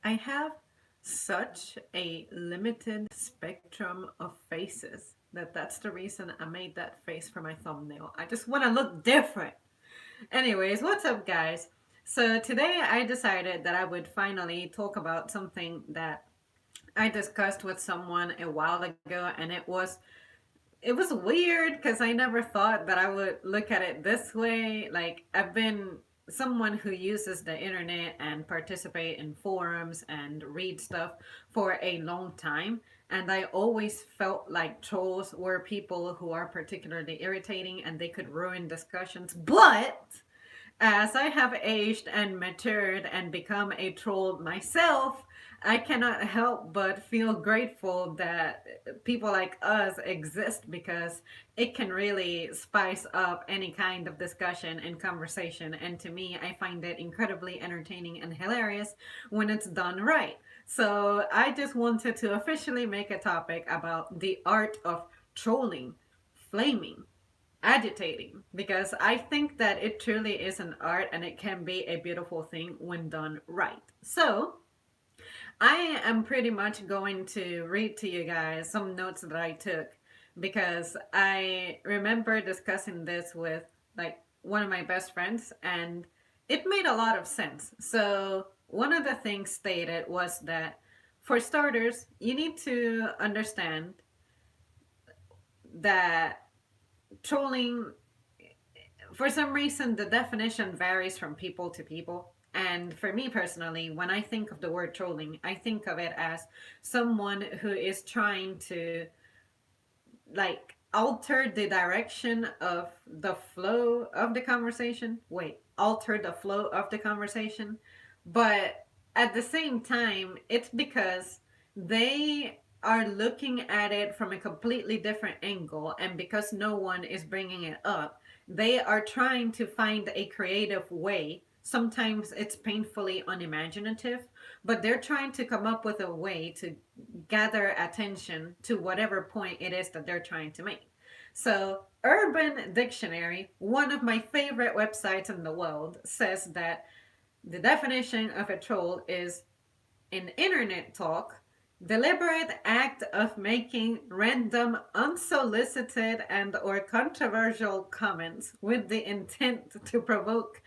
I have such a limited spectrum of faces that's the reason I made that face for my thumbnail. I just want to look different. Anyways, what's up, guys? So today I decided that I would finally talk about something that I discussed with someone a while ago, and it was weird because I never thought that I would look at it this way. Like, I've been someone who uses the internet and participate in forums and read stuff for a long time. And I always felt like trolls were people who are particularly irritating and they could ruin discussions. But as I have aged and matured and become a troll myself, I cannot help but feel grateful that people like us exist because it can really spice up any kind of discussion and conversation. And to me, I find it incredibly entertaining and hilarious when it's done right. So I just wanted to officially make a topic about the art of trolling, flaming, agitating, because I think that it truly is an art and it can be a beautiful thing when done right. So, I am pretty much going to read to you guys some notes that I took because I remember discussing this with like one of my best friends and it made a lot of sense. So, one of the things stated was that for starters, you need to understand that trolling, for some reason, the definition varies from people to people. And for me personally, when I think of the word trolling, I think of it as someone who is trying to like alter the direction of the flow of the conversation. Wait, alter the flow of the conversation. But at the same time, it's because they are looking at it from a completely different angle. And because no one is bringing it up, they are trying to find a creative way. Sometimes it's painfully unimaginative, but they're trying to come up with a way to gather attention to whatever point it is that they're trying to make. So, Urban Dictionary, one of my favorite websites in the world, says that the definition of a troll is in internet talk, deliberate act of making random, unsolicited, and or controversial comments with the intent to provoke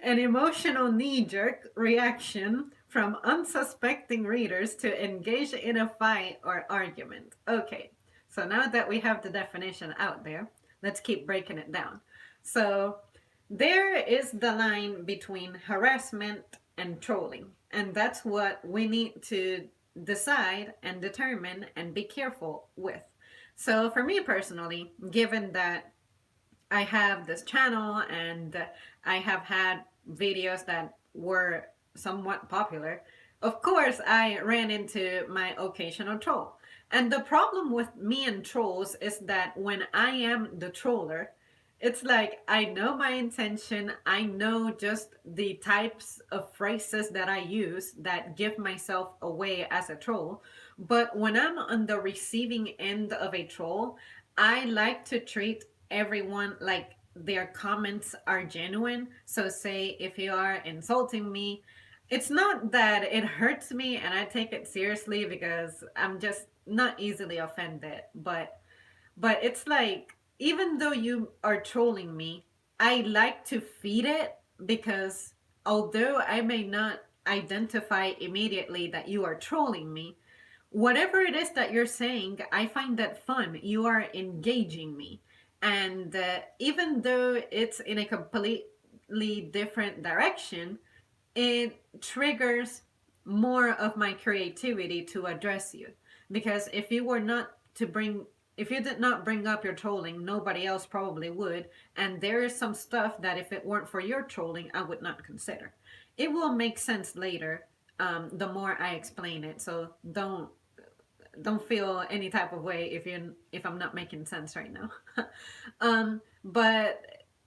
an emotional knee-jerk reaction from unsuspecting readers to engage in a fight or argument. Okay, so now that we have the definition out there, let's keep breaking it down. So there is the line between harassment and trolling, and that's what we need to decide and determine and be careful with. So, for me personally, given that I have this channel and I have had videos that were somewhat popular, of course, I ran into my occasional troll. And the problem with me and trolls is that when I am the troller, it's like I know my intention, I know just the types of phrases that I use that give myself away as a troll. But when I'm on the receiving end of a troll, I like to treat everyone like their comments are genuine. So, say if you are insulting me, it's not that it hurts me and I take it seriously because I'm just not easily offended, but it's like even though you are trolling me, I like to feed it because although I may not identify immediately that you are trolling me, whatever it is that you're saying, I find that fun. You are engaging me. And even though it's in a completely different direction, it triggers more of my creativity to address you. Because if you did not bring up your trolling, nobody else probably would. And there is some stuff that if it weren't for your trolling, I would not consider. It will make sense later, the more I explain it. So don't feel any type of way if I'm not making sense right now. But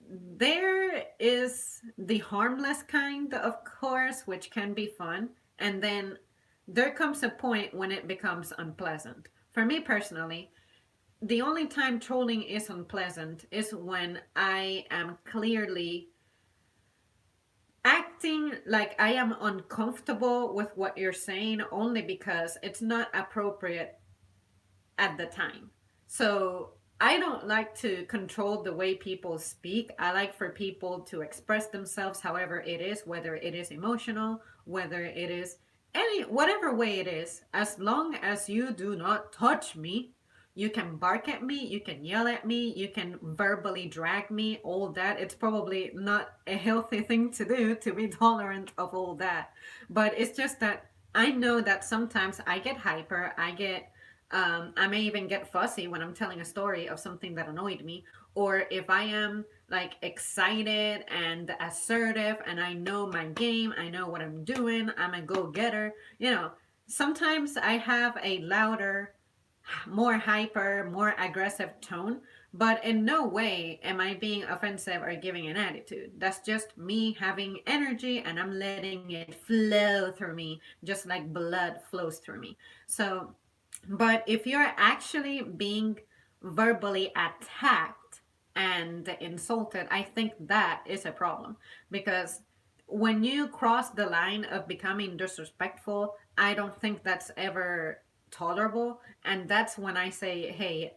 there is the harmless kind, of course, which can be fun, and then there comes a point when it becomes unpleasant. For me personally, the only time trolling is unpleasant is when I am clearly acting like I am uncomfortable with what you're saying only because it's not appropriate at the time. So I don't like to control the way people speak. I like for people to express themselves however it is, whether it is emotional, whether it is any whatever way it is, as long as you do not touch me. You can bark at me, you can yell at me, you can verbally drag me, all that. It's probably not a healthy thing to do to be tolerant of all that. But it's just that I know that sometimes I get hyper, I may even get fussy when I'm telling a story of something that annoyed me, or if I am like excited and assertive and I know my game, I know what I'm doing, I'm a go getter. Sometimes I have a louder, more hyper, more aggressive tone, but in no way am I being offensive or giving an attitude. That's just me having energy and I'm letting it flow through me, just like blood flows through me. So, but if you're actually being verbally attacked and insulted, I think that is a problem because when you cross the line of becoming disrespectful, I don't think that's ever tolerable. And that's when I say, hey,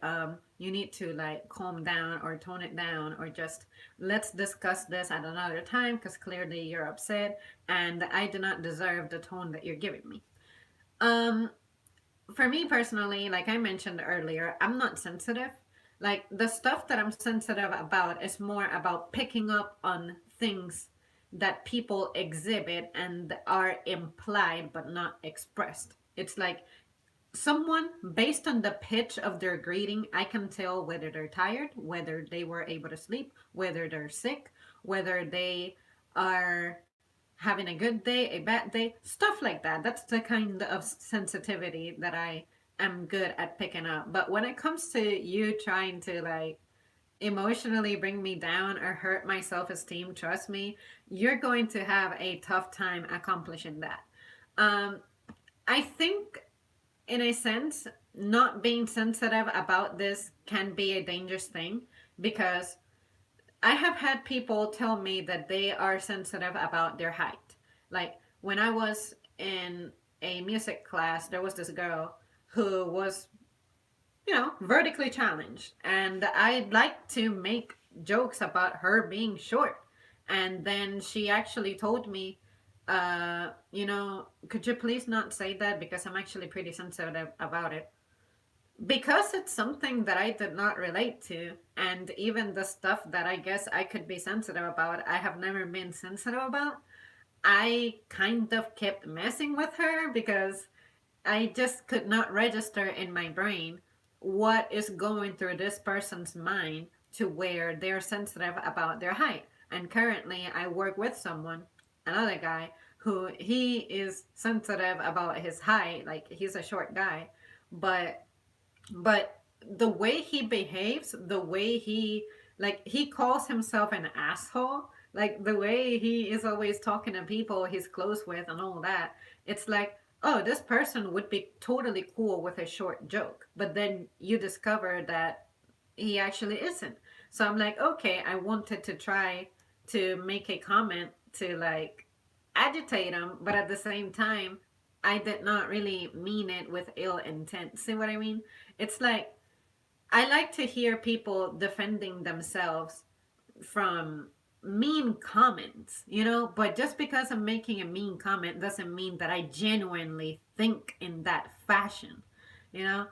you need to like calm down or tone it down, or just let's discuss this at another time because clearly you're upset and I do not deserve the tone that you're giving me. Um, for me personally, like I mentioned earlier, I'm not sensitive. Like the stuff that I'm sensitive about is more about picking up on things that people exhibit and are implied but not expressed. It's like someone, based on the pitch of their greeting, I can tell whether they're tired, whether they were able to sleep, whether they're sick, whether they are having a good day, a bad day, stuff like that. That's the kind of sensitivity that I am good at picking up. But when it comes to you trying to like emotionally bring me down or hurt my self esteem, trust me, you're going to have a tough time accomplishing that. Um, I think in a sense, not being sensitive about this can be a dangerous thing because I have had people tell me that they are sensitive about their height. Like when I was in a music class, there was this girl who was, vertically challenged. And I'd like to make jokes about her being short. And then she actually told me, could you please not say that because I'm actually pretty sensitive about it. Because it's something that I did not relate to, and even the stuff that I guess I could be sensitive about, I have never been sensitive about. I kind of kept messing with her because I just could not register in my brain what is going through this person's mind to where they're sensitive about their height. And currently, I work with someone, another guy, who he is sensitive about his height. Like, he's a short guy. But the way he behaves, the way he calls himself an asshole, like the way he is always talking to people he's close with and all that, it's like, oh, this person would be totally cool with a short joke, but then you discover that he actually isn't. So I'm like, okay, I wanted to try to make a comment to like agitate him, but at the same time, I did not really mean it with ill intent. See what I mean? It's like I like to hear people defending themselves from mean comments, but just because I'm making a mean comment doesn't mean that I genuinely think in that fashion, you know?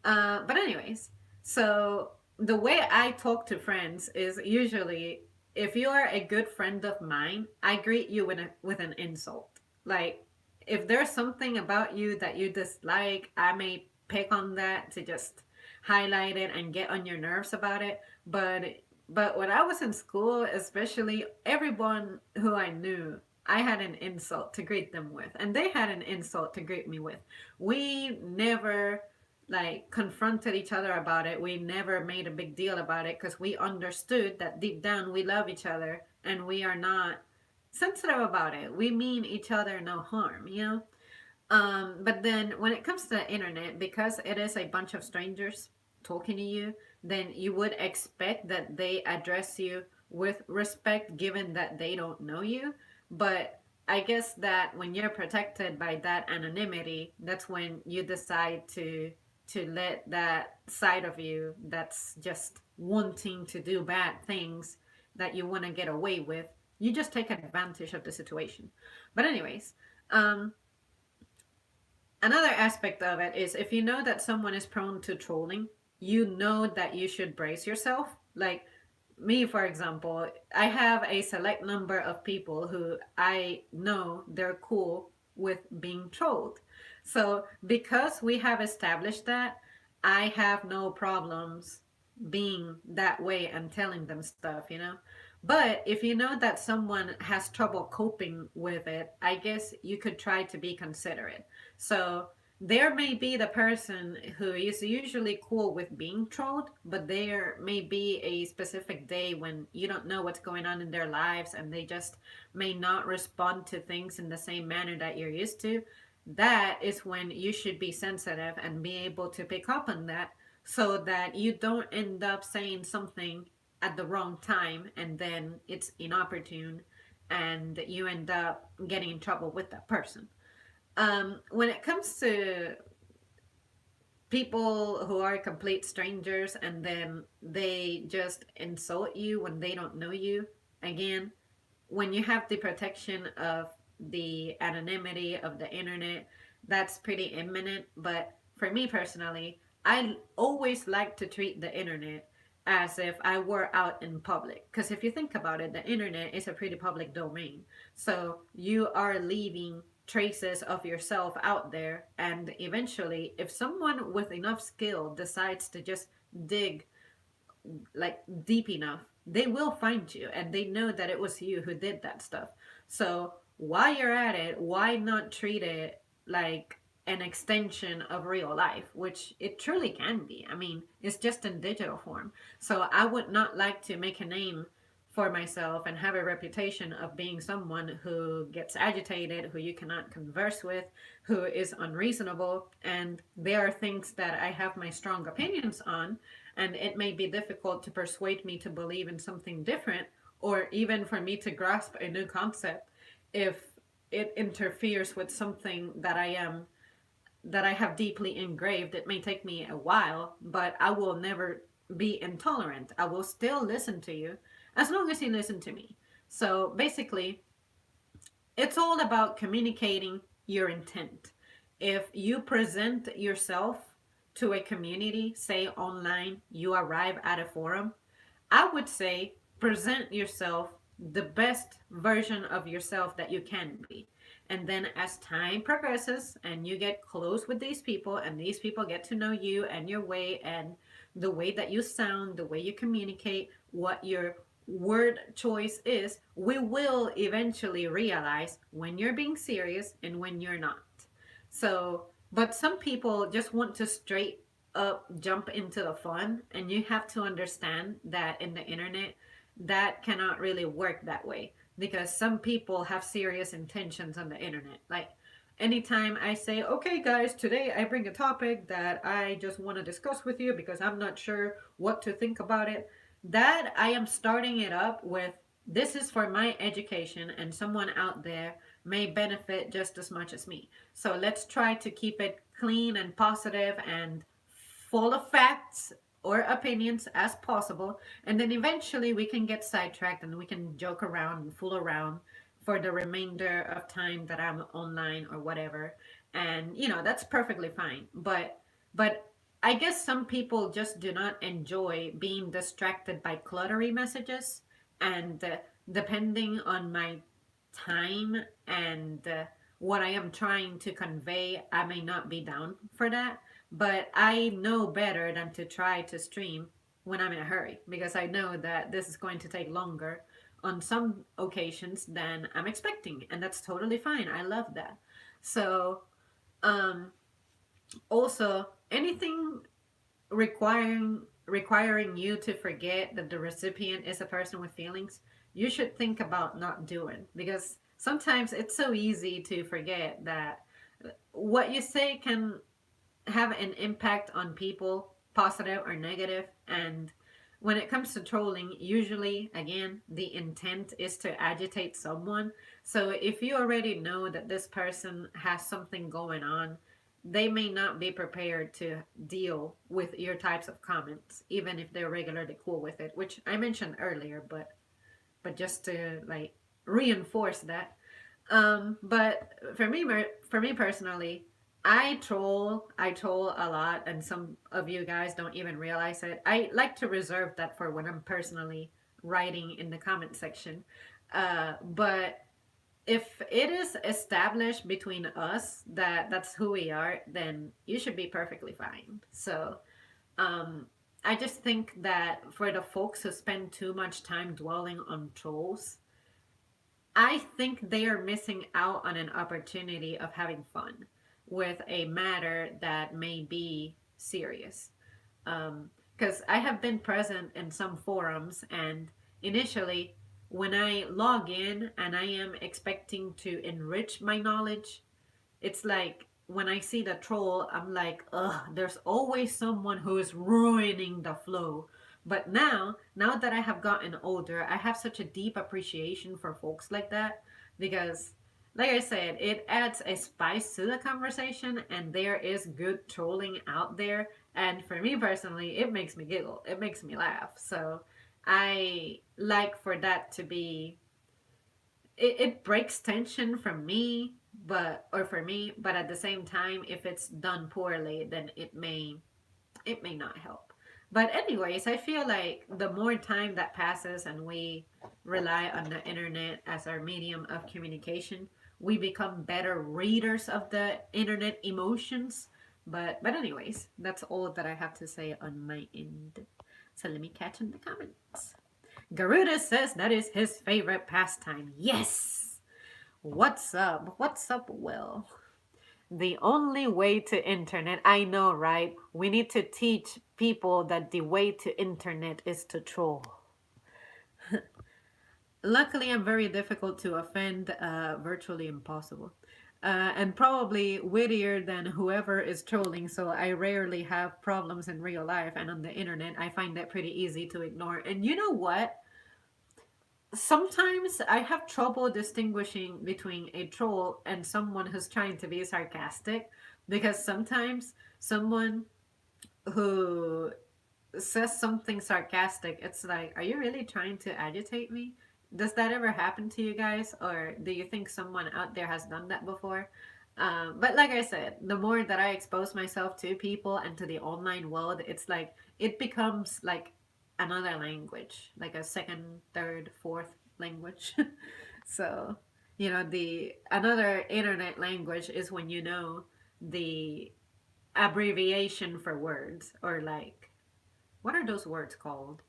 But, anyways, so the way I talk to friends is usually if you are a good friend of mine, I greet you with an insult. Like, if there's something about you that you dislike, I may pick on that to just highlight it and get on your nerves about it. But when I was in school, especially everyone who I knew, I had an insult to greet them with, and they had an insult to greet me with. We never like confronted each other about it. We never made a big deal about it because we understood that deep down we love each other and we are not sensitive about it. We mean each other no harm. But then when it comes to the internet, because it is a bunch of strangers talking to you, then you would expect that they address you with respect given that they don't know you. But I guess that when you're protected by that anonymity, that's when you decide to let that side of you that's just wanting to do bad things that you want to get away with, you just take advantage of the situation. But anyways, um, another aspect of it is if you know that someone is prone to trolling, you know that you should brace yourself. Like me, for example, I have a select number of people who I know they're cool with being trolled. So because we have established that, I have no problems being that way and telling them stuff, you know? But if you know that someone has trouble coping with it, I guess you could try to be considerate. So there may be the person who is usually cool with being trolled, but there may be a specific day when you don't know what's going on in their lives and they just may not respond to things in the same manner that you're used to. That is when you should be sensitive and be able to pick up on that so that you don't end up saying something at the wrong time and then it's inopportune and you end up getting in trouble with that person. When it comes to people who are complete strangers and then they just insult you when they don't know you, again, when you have the protection of the anonymity of the internet, that's pretty imminent. But for me personally, I always like to treat the internet as if I were out in public. Because if you think about it, the internet is a pretty public domain. So you are leaving traces of yourself out there. And eventually, if someone with enough skill decides to just dig like deep enough, they will find you and they know that it was you who did that stuff. So while you're at it, why not treat it like an extension of real life, which it truly can be. I mean, it's just in digital form. So I would not like to make a name for myself and have a reputation of being someone who gets agitated, who you cannot converse with, who is unreasonable. And there are things that I have my strong opinions on, and it may be difficult to persuade me to believe in something different or even for me to grasp a new concept if it interferes with something that I have deeply engraved. It may take me a while, but I will never be intolerant. I will still listen to you as long as you listen to me. So basically, it's all about communicating your intent. If you present yourself to a community, say online, you arrive at a forum, I would say present yourself the best version of yourself that you can be. And then as time progresses and you get close with these people and these people get to know you and your way and the way that you sound, the way you communicate, what your word choice is, we will eventually realize when you're being serious and when you're not. So, but some people just want to straight up jump into the fun, and you have to understand that in the internet, that cannot really work that way because some people have serious intentions on the internet. Like, anytime I say, okay, guys, today I bring a topic that I just want to discuss with you because I'm not sure what to think about it, that I am starting it up with this is for my education, and someone out there may benefit just as much as me. So let's try to keep it clean and positive and full of facts or opinions as possible. And then eventually we can get sidetracked and we can joke around and fool around for the remainder of time that I'm online or whatever. And that's perfectly fine. But I guess some people just do not enjoy being distracted by cluttery messages, and depending on my time and what I am trying to convey, I may not be down for that. But I know better than to try to stream when I'm in a hurry because I know that this is going to take longer on some occasions than I'm expecting, and that's totally fine. I love that. So, um, also anything requiring you to forget that the recipient is a person with feelings, you should think about not doing because sometimes it's so easy to forget that what you say can have an impact on people, positive or negative, and when it comes to trolling, usually, again, the intent is to agitate someone. So if you already know that this person has something going on, they may not be prepared to deal with your types of comments, even if they're regularly cool with it, which I mentioned earlier, but just to like reinforce that. But for me personally, I troll a lot, and some of you guys don't even realize it. I like to reserve that for when I'm personally writing in the comment section. But if it is established between us that that's who we are, then you should be perfectly fine. So, um, I just think that for the folks who spend too much time dwelling on trolls, I think they are missing out on an opportunity of having fun with a matter that may be serious. Because I have been present in some forums, and initially, when I log in and I am expecting to enrich my knowledge, it's like when I see the troll, I'm like, ugh, there's always someone who is ruining the flow. But now that I have gotten older, I have such a deep appreciation for folks like that because, like I said, it adds a spice to the conversation, and there is good trolling out there. And for me personally, it makes me giggle, it makes me laugh. So I like for that to be it breaks tension from me for me, but at the same time, if it's done poorly, then it may not help. But anyways, I feel like the more time that passes and we rely on the internet as our medium of communication, we become better readers of the internet emotions. But anyways, that's all that I have to say on my end. So let me catch in the comments. Garuda says that is his favorite pastime. Yes! What's up? What's up, Will? The only way to internet, I know, right? We need to teach people that the way to internet is to troll. Luckily, I'm very difficult to offend, virtually impossible. And probably wittier than whoever is trolling, so I rarely have problems in real life, and on the internet, I find that pretty easy to ignore. And you know what? Sometimes I have trouble distinguishing between a troll and someone who's trying to be sarcastic because sometimes someone who says something sarcastic, it's like, are you really trying to agitate me? Does that ever happen to you guys? Or do you think someone out there has done that before? But like I said, the more that I expose myself to people and to the online world, it's like it becomes like another language, like a second, third, fourth language. So, the another internet language is when you know the abbreviation for words, or like, what are those words called?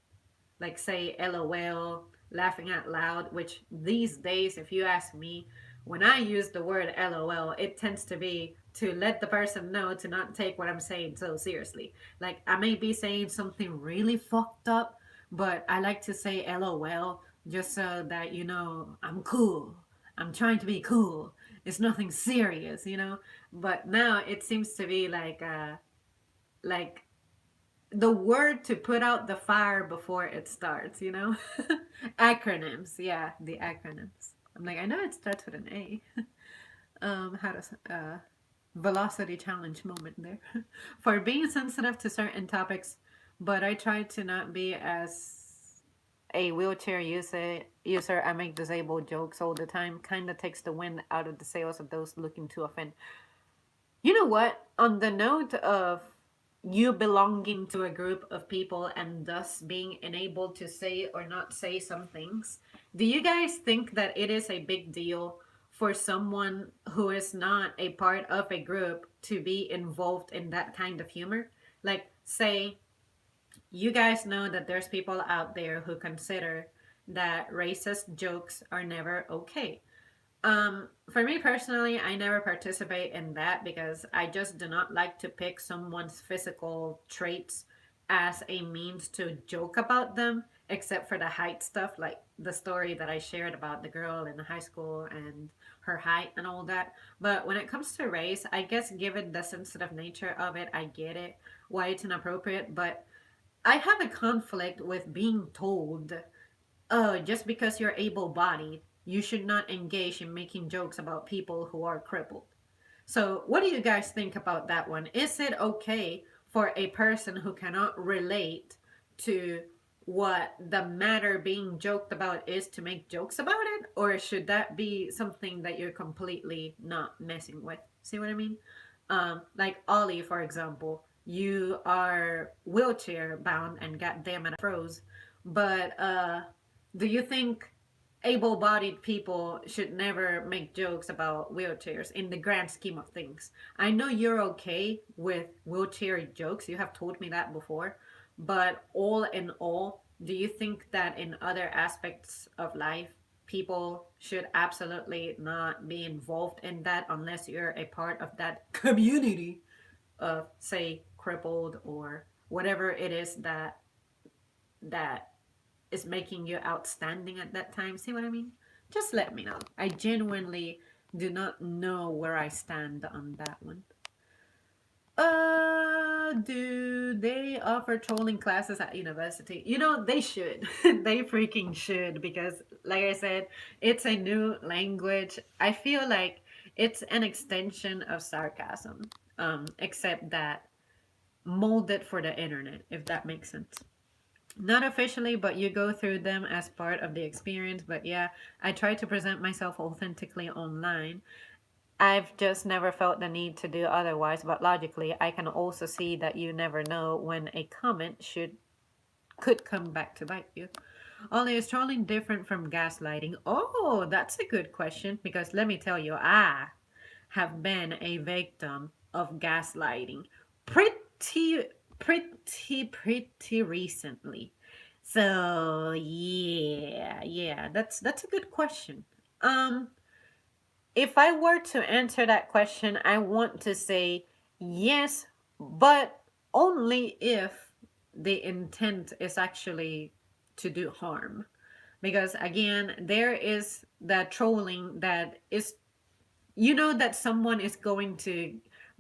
Like, say, LOL, laughing out loud, which these days, if you ask me, when I use the word LOL, it tends to be to let the person know to not take what I'm saying so seriously. Like, I may be saying something really fucked up, but I like to say LOL just so that, I'm cool. I'm trying to be cool. It's nothing serious. But now it seems to be like the word to put out the fire before it starts. Acronyms, yeah, the acronyms. I'm like, I know it starts with an A. How does velocity challenge moment there for being sensitive to certain topics, but I try to not be as a wheelchair user. I make disabled jokes all the time. Kind of takes the wind out of the sails of those looking to offend. You know what? On the note of you belonging to a group of people and thus being enabled to say or not say some things, do you guys think that it is a big deal for someone who is not a part of a group to be involved in that kind of humor? Like, say, you guys know that there's people out there who consider that racist jokes are never okay. For me personally, I never participate in that because I just do not like to pick someone's physical traits as a means to joke about them, except for the height stuff, like the story that I shared about the girl in high school and her height and all that. But when it comes to race, I guess given the sensitive nature of it, I get it, why it's inappropriate. But I have a conflict with being told, oh, just because you're able bodied, you should not engage in making jokes about people who are crippled. So, what do you guys think about that one? Is it okay for a person who cannot relate to what the matter being joked about is to make jokes about it? Or should that be something that you're completely not messing with? See what I mean? Like Ollie, for example, you are wheelchair bound and goddamn it, I froze. But do you think able-bodied people should never make jokes about wheelchairs in the grand scheme of things? I know you're okay with wheelchair jokes. You have told me that before. But all in all, do you think that in other aspects of life, people should absolutely not be involved in that unless you're a part of that community of, say, crippled or whatever it is that is making you outstanding at that time? See what I mean? Just let me know. I genuinely do not know where I stand on that one. Do they offer trolling classes at university? You know, they should. They freaking should because, like I said, it's a new language. I feel like it's an extension of sarcasm, except that molded for the internet, if that makes sense. Not officially, but you go through them as part of the experience. But yeah, I try to present myself authentically online. I've just never felt the need to do otherwise, but logically, I can also see that you never know when a comment should could come back to bite you. Only is trolling different from gaslighting? Oh, that's a good question because let me tell you, I have been a victim of gaslighting pretty, pretty recently. So yeah, that's a good question. Um, if I were to answer that question, I want to say yes, but only if the intent is actually to do harm. Because again, there is that trolling that is, you know, that someone is going to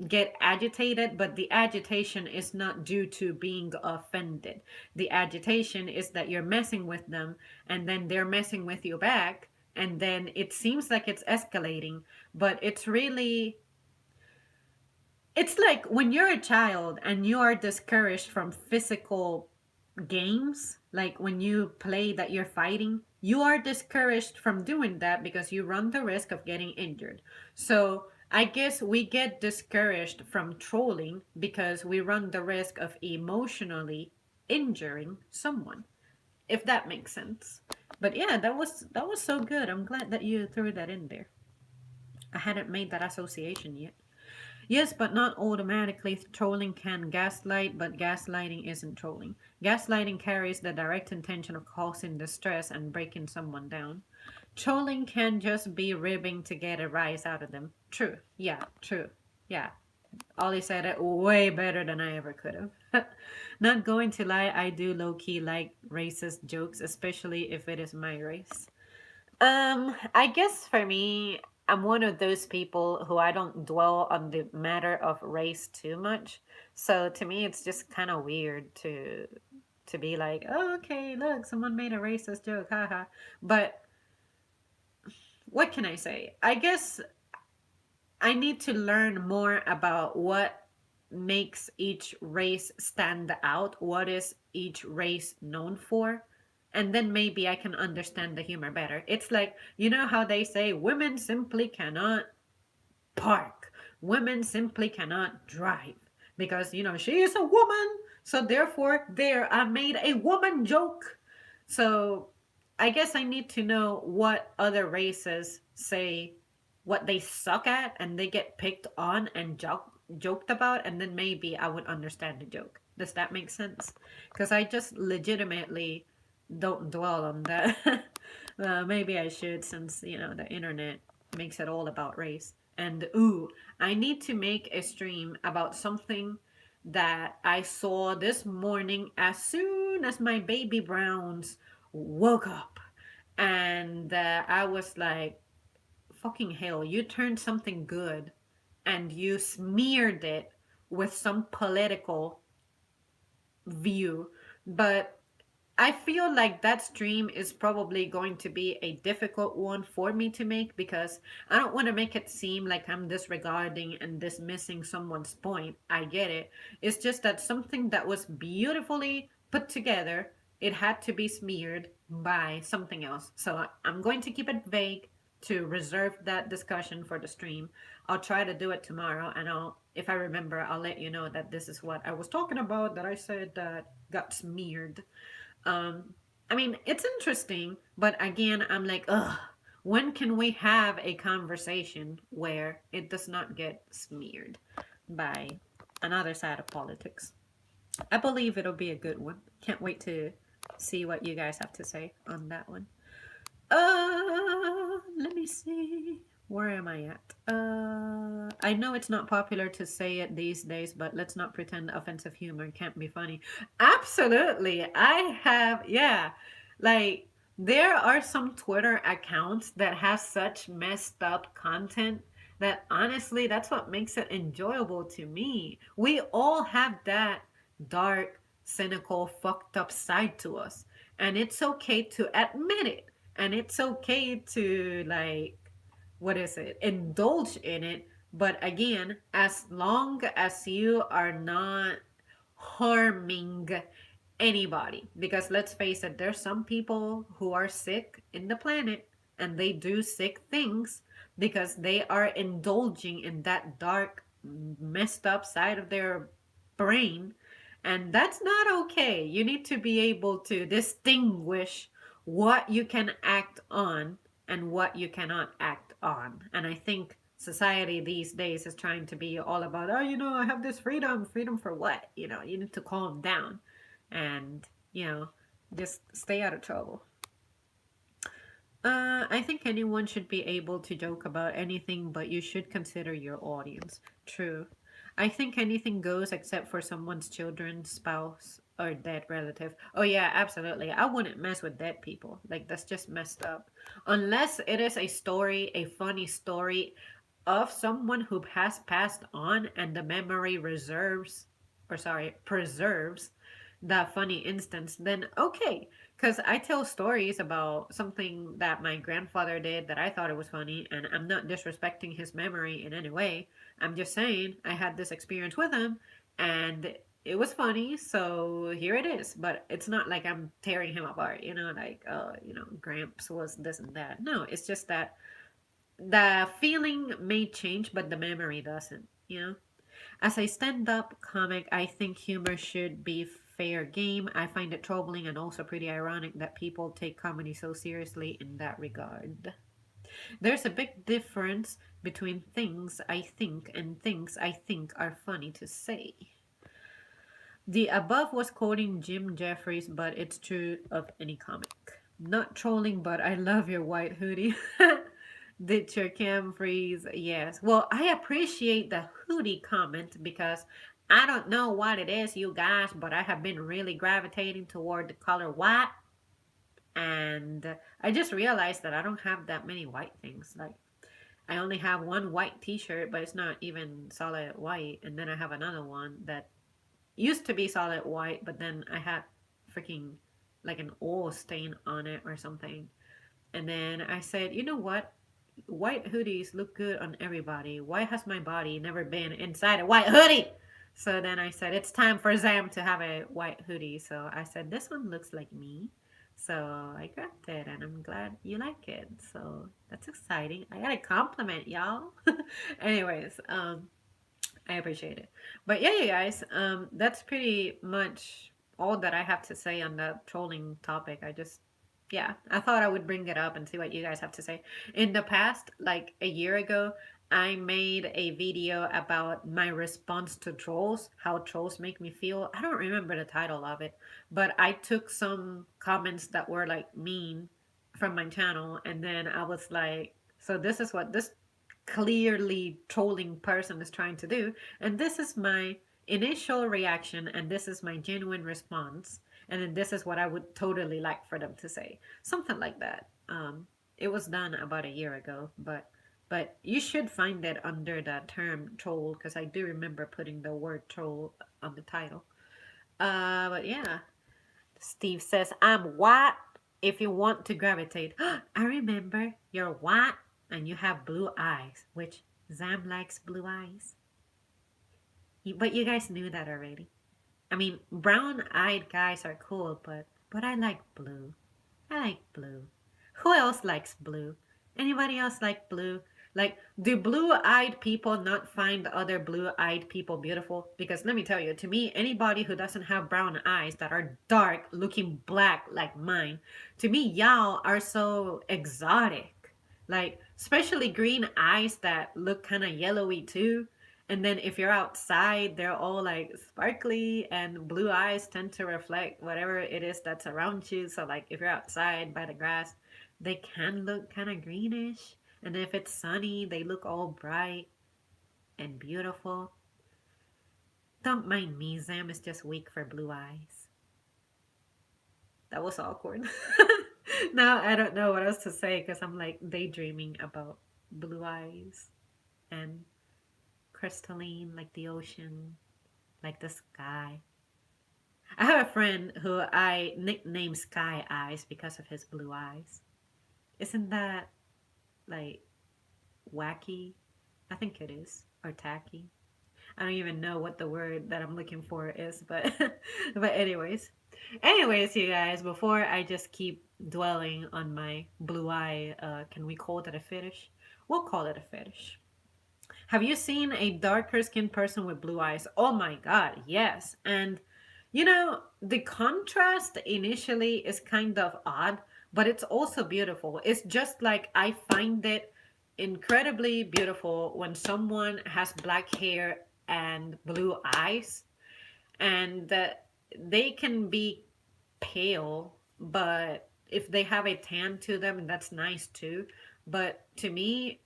get agitated, but the agitation is not due to being offended. The agitation is that you're messing with them and then they're messing with you back, and then it seems like it's escalating, but it's really, it's like when you're a child and you are discouraged from physical games, like when you play that you're fighting, you are discouraged from doing that because you run the risk of getting injured. So I guess we get discouraged from trolling because we run the risk of emotionally injuring someone, if that makes sense. But yeah, that was so good. I'm glad that you threw that in there. I hadn't made that association yet. Yes, but not automatically. Trolling can gaslight, but gaslighting isn't trolling. Gaslighting carries the direct intention of causing distress and breaking someone down. Trolling can just be ribbing to get a rise out of them. True. Yeah, true. Yeah. Ollie said it way better than I ever could have. Not going to lie, I do low key like racist jokes, especially if it is my race. I guess for me, I'm one of those people who I don't dwell on the matter of race too much. So to me, it's just kind of weird to be like, oh, okay, look, someone made a racist joke, haha. But what can I say? I guess I need to learn more about what makes each race stand out, what is each race known for, and then maybe I can understand the humor better. It's like, you know how they say women simply cannot park, women simply cannot drive because, you know, she is a woman, so therefore there I made a woman joke. So I guess I need to know what other races say what they suck at and they get picked on and joked about, and then maybe I would understand the joke. Does that make sense? Because I just legitimately don't dwell on that. Maybe I should, since you know the internet makes it all about race. And ooh, I need to make a stream about something that I saw this morning as soon as my baby Browns woke up. And I was like, fucking hell, you turned something good and you smeared it with some political view But I feel like that stream is probably going to be a difficult one for me to make because I don't want to make it seem like I'm disregarding and dismissing someone's point. I get it. It's just that something that was beautifully put together, it had to be smeared by something else. So I'm going to keep it vague to reserve that discussion for the stream. I'll try to do it tomorrow and if I remember, I'll let you know that this is what I was talking about that I said that got smeared. um, I mean, it's interesting, but again, I'm like, ugh, when can we have a conversation where it does not get smeared by another side of politics? I believe it'll be a good one. Can't wait to see what you guys have to say on that one. Let me see. Where am I at? I know it's not popular to say it these days, but let's not pretend offensive humor can't be funny. Absolutely. I have, yeah. Like, there are some Twitter accounts that have such messed up content that honestly, that's what makes it enjoyable to me. We all have that dark, cynical, fucked up side to us. And it's okay to admit it, and it's okay to like, what is it, indulge in it, but again, as long as you are not harming anybody, because let's face it, there's some people who are sick in the planet and they do sick things because they are indulging in that dark, messed up side of their brain, and that's not okay. You need to be able to distinguish what you can act on and what you cannot act on. And I think society these days is trying to be all about, oh, I have this freedom. Freedom for what? You need to calm down and, just stay out of trouble. I think anyone should be able to joke about anything, but you should consider your audience. True. I think anything goes except for someone's children, spouse, or dead relative. Oh, yeah, absolutely. I wouldn't mess with dead people. Like, that's just messed up. Unless it is a story, a funny story of someone who has passed on and the memory preserves that funny instance, then okay. Because I tell stories about something that my grandfather did that I thought it was funny, and I'm not disrespecting his memory in any way. I'm just saying I had this experience with him, and it was funny, so here it is. But it's not like I'm tearing him apart, like, Gramps was this and that. No, it's just that the feeling may change, but the memory doesn't. As a stand up comic, I think humor should be fair game. I find it troubling and also pretty ironic that people take comedy so seriously in that regard. There's a big difference between things I think and things I think are funny to say. The above was quoting Jim Jeffries, but it's true of any comic. Not trolling, but I love your white hoodie. Did your cam freeze? Yes. Well, I appreciate the hoodie comment because I don't know what it is, you guys, but I have been really gravitating toward the color white. And I just realized that I don't have that many white things. Like, I only have one white t shirt, but it's not even solid white. And then I have another one that used to be solid white, but then I had freaking like an oil stain on it or something. And then I said, you know what? White hoodies look good on everybody. Why has my body never been inside a white hoodie? So then I said, it's time for Zam to have a white hoodie. So I said, this one looks like me. So I grabbed it and I'm glad you like it. So that's exciting. I got a compliment, y'all. Anyways, I appreciate it. But yeah, you guys, that's pretty much all that I have to say on the trolling topic. Yeah, I thought I would bring it up and see what you guys have to say. In the past, like a year ago, I made a video about my response to trolls, how trolls make me feel. I don't remember the title of it, but I took some comments that were like mean from my channel, and then I was like, so this is what this clearly trolling person is trying to do, and this is my initial reaction, and this is my genuine response, and then this is what I would totally like for them to say, something like that. It was done about a year ago, but you should find it under the term troll because I do remember putting the word troll on the title. But yeah, Steve says, I'm white if you want to gravitate. I remember you're white and you have blue eyes, which Zam likes blue eyes. But you guys knew that already. I mean, brown-eyed guys are cool, but I like blue. I like blue. Who else likes blue? Anybody else like blue? Like, do blue-eyed people not find other blue-eyed people beautiful? Because let me tell you, to me, anybody who doesn't have brown eyes that are dark, looking black like mine, to me, y'all are so exotic. Like, especially green eyes that look kind of yellowy too. And then if you're outside, they're all like sparkly, and blue eyes tend to reflect whatever it is that's around you. So like if you're outside by the grass, they can look kind of greenish. And if it's sunny, they look all bright and beautiful. Don't mind me, Zam is just weak for blue eyes. That was awkward. Now I don't know what else to say because I'm like daydreaming about blue eyes and crystalline like the ocean, like the sky. I have a friend who I nicknamed Sky Eyes because of his blue eyes. Isn't that like wacky? I think it is. Or tacky. I don't even know what the word that I'm looking for is, but but anyways. Anyways, you guys, before I just keep dwelling on my blue eye, can we call that a fetish? We'll call it a fetish. Have you seen a darker skinned person with blue eyes? Oh my god, yes. And the contrast initially is kind of odd, but it's also beautiful. It's just like I find it incredibly beautiful when someone has black hair and blue eyes, and they can be pale, but if they have a tan to them, that's nice too. But to me,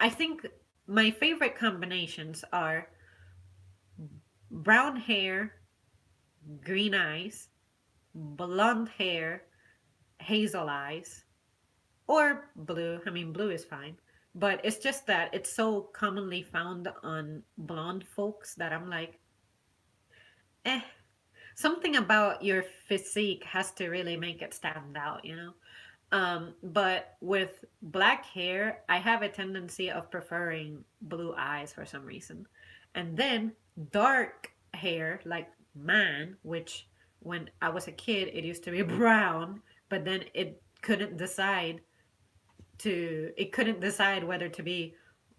I think my favorite combinations are brown hair, green eyes, blonde hair, hazel eyes, or blue. I mean, blue is fine. But it's just that it's so commonly found on blonde folks that I'm like, eh. Something about your physique has to really make it stand out. But with black hair, I have a tendency of preferring blue eyes for some reason. And then dark hair, like mine, which when I was a kid, it used to be brown, but then it couldn't decide whether to be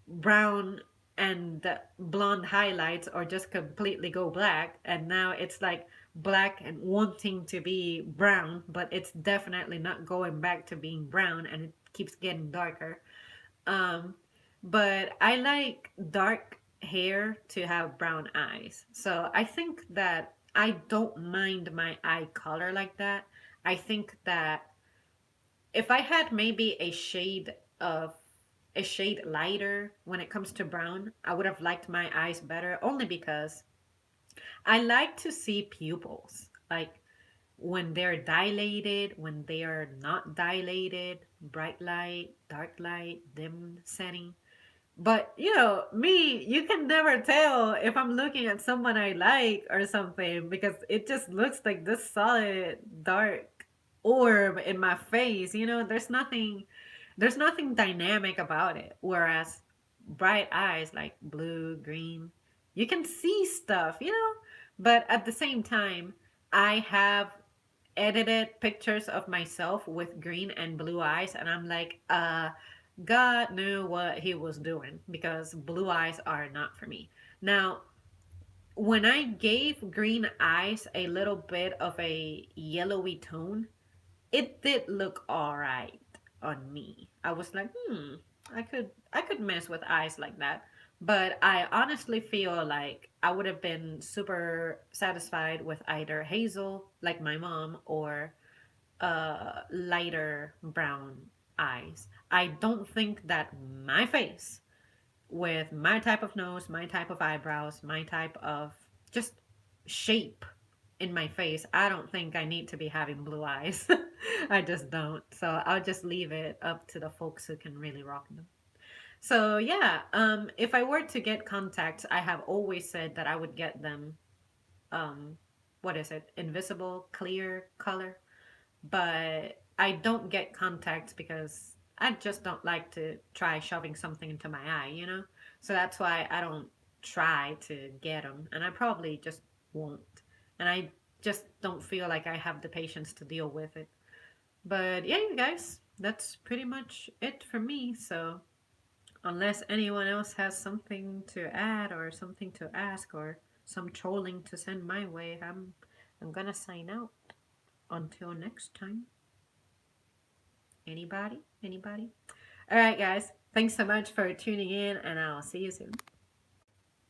brown and blonde highlights or just completely go black, and now it's like black and wanting to be brown, but it's definitely not going back to being brown, and it keeps getting darker. um but I like dark hair to have brown eyes, so I think that I don't mind my eye color like that. I think that if I had maybe of a shade lighter when it comes to brown, I would have liked my eyes better only because I like to see pupils. Like when they're dilated, when they are not dilated, bright light, dark light, dim setting. But me, you can never tell if I'm looking at someone I like or something because it just looks like this solid dark orb in my face. There's nothing dynamic about it. Whereas bright eyes like blue, green, you can see stuff. But at the same time, I have edited pictures of myself with green and blue eyes, and I'm like, God knew what he was doing because blue eyes are not for me. Now, when I gave green eyes a little bit of a yellowy tone, it did look all right on me. I was like, I could mess with eyes like that. But I honestly feel like I would have been super satisfied with either hazel, like my mom, or lighter brown eyes. I don't think that my face, with my type of nose, my type of eyebrows, my type of just shape in my face, I don't think I need to be having blue eyes. I just don't. So I'll just leave it up to the folks who can really rock them. So yeah, if I were to get contacts, I have always said that I would get them um what is it, invisible, clear color. But I don't get contacts because I just don't like to try shoving something into my eye, you know? So that's why I don't try to get them. And I probably just won't. And I just don't feel like I have the patience to deal with it. But yeah, you guys, that's pretty much it for me. So unless anyone else has something to add or something to ask or some trolling to send my way, I'm gonna sign out. Until next time. Anybody? Anybody? All right, guys. Thanks so much for tuning in, and I'll see you soon.